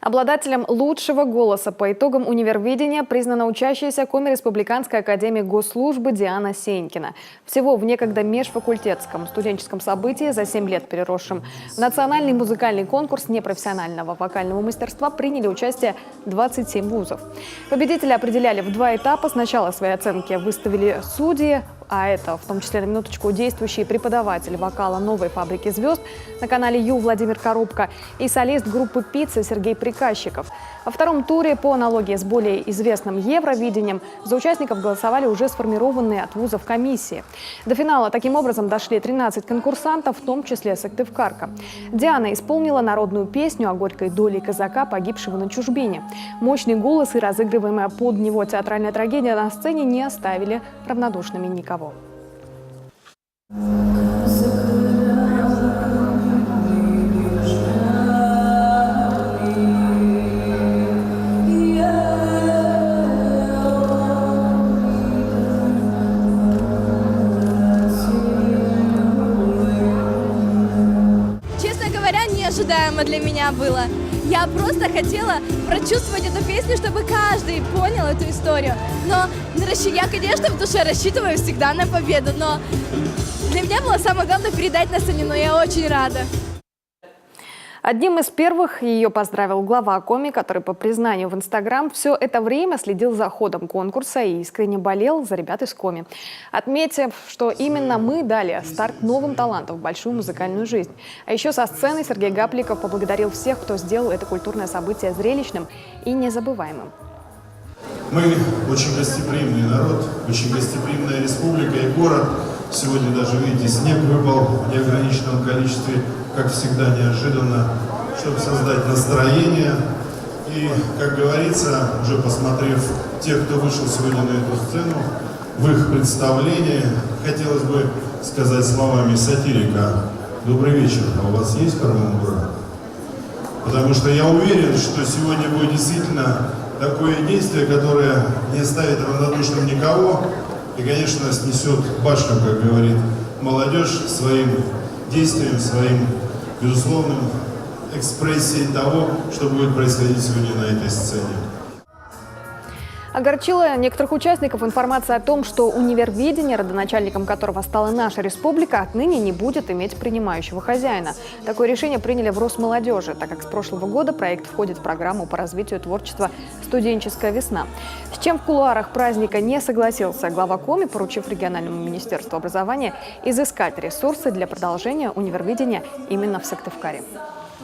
Обладателем лучшего голоса по итогам универвидения признана учащаяся Коми Республиканской академии госслужбы Диана Сенькина. Всего в некогда межфакультетском студенческом событии за 7 лет переросшем в национальный музыкальный конкурс непрофессионального вокального мастерства приняли участие 27 вузов. Победителя определяли в 2 этапа. Сначала свои оценки выставили судьи, а это в том числе, на минуточку, действующий преподаватель вокала «Новой фабрики звезд» на канале Ю Владимир Коробко и солист группы «Пицца» Сергей Приказчиков. Во втором туре, по аналогии с более известным Евровидением, за участников голосовали уже сформированные от вузов комиссии. До финала таким образом дошли 13 конкурсантов, в том числе Сыктывкарка. Диана исполнила народную песню о горькой доле казака, погибшего на чужбине. Мощный голос и разыгрываемая под него театральная трагедия на сцене не оставили равнодушными никого. Честно говоря, неожидаемо для меня было. Я просто хотела прочувствовать эту песню, чтобы каждый понял эту историю. Но я, конечно, в душе рассчитываю всегда на победу, но для меня было самое главное передать на сцене, но я очень рада. Одним из первых ее поздравил глава Коми, который, по признанию в Инстаграм, все это время следил за ходом конкурса и искренне болел за ребят из Коми, отметив, что именно мы дали старт новым талантам в большую музыкальную жизнь. А еще со сцены Сергей Гапликов поблагодарил всех, кто сделал это культурное событие зрелищным и незабываемым. Мы очень гостеприимный народ, очень гостеприимная республика и город. Сегодня даже, видите, снег выпал в неограниченном количестве, как всегда, неожиданно, чтобы создать настроение. И, как говорится, уже посмотрев тех, кто вышел сегодня на эту сцену, в их представлении, хотелось бы сказать словами сатирика: «Добрый вечер, а у вас есть карман-бура?» Потому что я уверен, что сегодня будет действительно такое действие, которое не оставит равнодушным никого и, конечно, снесет башню, как говорит молодежь, своим действием, своим безусловным экспрессией того, что будет происходить сегодня на этой сцене. Огорчила некоторых участников информация о том, что универвидение, родоначальником которого стала наша республика, отныне не будет иметь принимающего хозяина. Такое решение приняли в Росмолодежи, так как с прошлого года проект входит в программу по развитию творчества «Студенческая весна». С чем в кулуарах праздника не согласился глава Коми, поручив региональному министерству образования изыскать ресурсы для продолжения универвидения именно в Сыктывкаре.